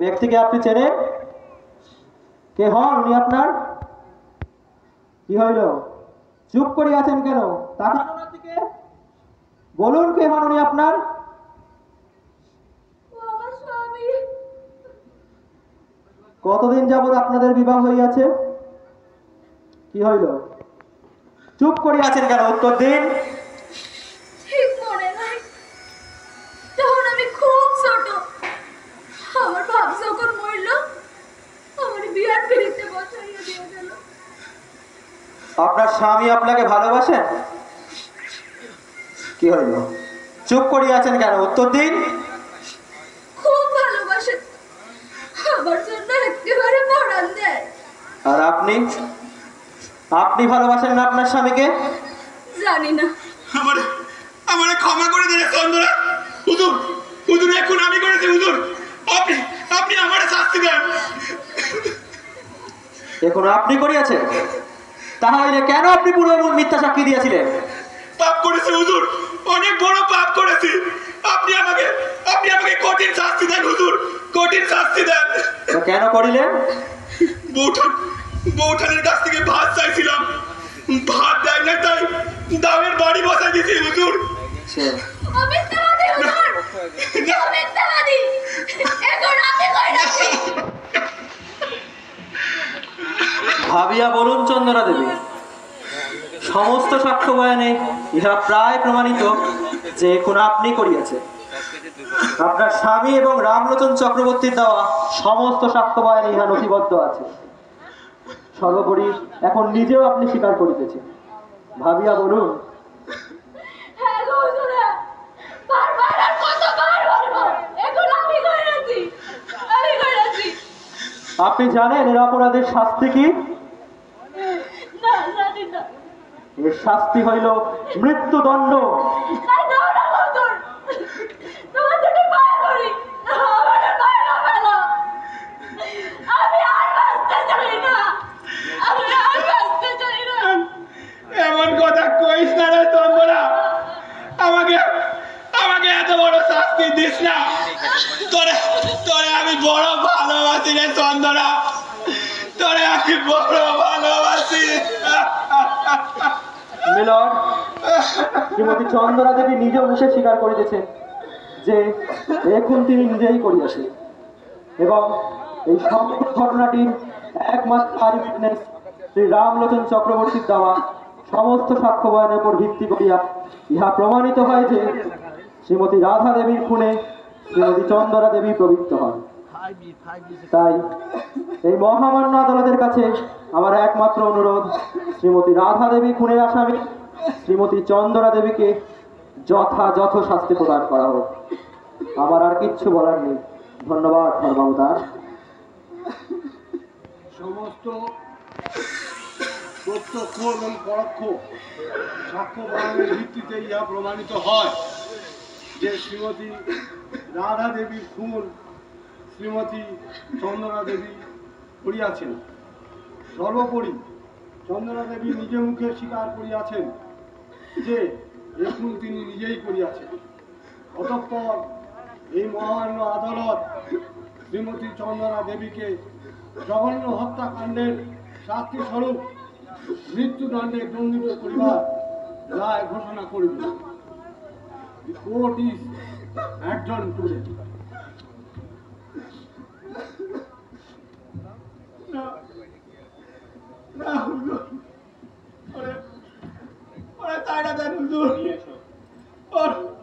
ব্যক্তিকে আপনি চেনেন? কে হন উনি আপনার? কি হইল, চুপ করে আছেন কেন? তাকান ওনার দিকে, বলুন কে হন উনি আপনার? কতদিন যাবত আপনাদের বিবাহ হইয়াছে? কি হইল, চুপ করে আছেন কেন? উত্তর দিন। ঠিক মনে নাই, তখন আমি খুব ছোট। আমার বাপ যখন মরল, আমার বিয়ার পিড়িতে বসাইয়া দিয়ে গেল। আপনার স্বামী আপনাকে ভালোবাসেন? কি হইল, চুপ করে আছেন কেন? উত্তর দিন। খুব ভালোবাসেন, আমার জন্য একেবারে পড়ান দেয়। আর আপনি, আপনি ভালোবাসেন না আপনার স্বামীকে? জানি না। আমারে আমারে ক্ষমা করে দিন চন্দ্রা। হুজুর, হুজুর এখন আমি করেছি হুজুর, আপনি আপনি আমারে শাস্তি দেন। এখন আপনি করিয়াছেন, তাহলে কেন আপনি পুরো মিথ্যা সাক্ষী দিয়েছিলেন? পাপ করেছি হুজুর, অনেক বড় পাপ করেছি। আপনি আমাকে কঠিন শাস্তি দেন হুজুর, কঠিন শাস্তি দেন। তো কেন করিলেন? বউঠানের কাছ থেকে ভাত চাইছিলাম, ভাত দেয় না, তাই দামের বাড়ি বসাই দিয়েছি হুজুর। মিথ্যাবাদী হুজুর, মিথ্যাবাদী। এখন আপনি কইরাছি। ভাবিয়া বলুন চন্দ্রা দেবী, সমস্ত সাক্ষ্য বয়ানে ইহা প্রায় প্রমাণিত যে এখন আপনি করিয়াছেন। আপনার স্বামী এবং রামলোচন চক্রবর্তীর দেওয়া সমস্ত সাক্ষ্য বয়ানে ইহা নথিবদ্ধ আছে। সর্বোপরি এখন নিজেও আপনি স্বীকার করিতেছেন। ভাবিয়া বলুন। হ্যাঁ গো হুজুরা, বারবার আর কতবার বলবো, এখন আমি কইরাছি, আমি কইরাছি। আপনি জানেন এর অপরাধের শাস্তি কি? না, জানি না। এর শাস্তি হইল মৃত্যুদণ্ড। তাই দাও না হুজুর, তোমার যদি পায়ে পড়ি, আমার পায়ে না ফেলো। আমি আর বাঁচতে চাই না, আমি আর বাঁচতে চাই না। এমন কথা কইস না রে চন্দ্রা, আমাকে আমাকে এত বড় শাস্তি দিস না। তোরে তোরে আমি বড় ভালোবাসি রে চন্দ্রা, তোরে আমি বড় ভালোবাসি। মিলন, শ্রীমতী চন্দ্রা দেবী নিজে মুখে স্বীকার করিতেছেন যে এখন তিনি নিজেই করিয়াছেন, এবং এই সমগ্র ঘটনাটির একমাত্র আই উইটনেস শ্রী রামলোচন চক্রবর্তীর দেওয়া সমস্ত সাক্ষ্য বয়ানের উপর ভিত্তি করিয়া ইহা প্রমাণিত হয় যে শ্রীমতী রাধা দেবীর খুনে শ্রীমতী চন্দ্রা দেবী প্রবৃত্ত হন। তাই এই মহামান্য আদালতের কাছে আমার একমাত্র অনুরোধ, শ্রীমতী রাধা দেবী খুনের আসামি শ্রীমতী চন্দ্রা দেবীকে যথাযথ শাস্তি প্রদান করা হোক। আমার আর কিচ্ছু বলার নেই। ধন্যবাদ ধর্মাবতার। সমস্ত প্রত্যক্ষ এবং পরোক্ষ সাক্ষ্য বয়ানের ভিত্তিতে ইহা প্রমাণিত হয় যে শ্রীমতী রাধা দেবীর খুন শ্রীমতী চন্দ্রা দেবী করিয়াছেন। সর্বোপরি চন্দ্রা দেবী নিজে মুখে স্বীকার করিয়াছেন যে এই খুন তিনি নিজেই করিয়াছেন। অতঃপর এই মহামান্য আদালত শ্রীমতী চন্দ্রা দেবীকে জঘন্য হত্যাকাণ্ডের শাস্তি স্বরূপ মৃত্যুদণ্ডে দণ্ডিত করিবার রায় ঘোষণা করিল। The court is adjourned today. না হুজুর, ওরে ওরে তাড়া দেন হুজুর।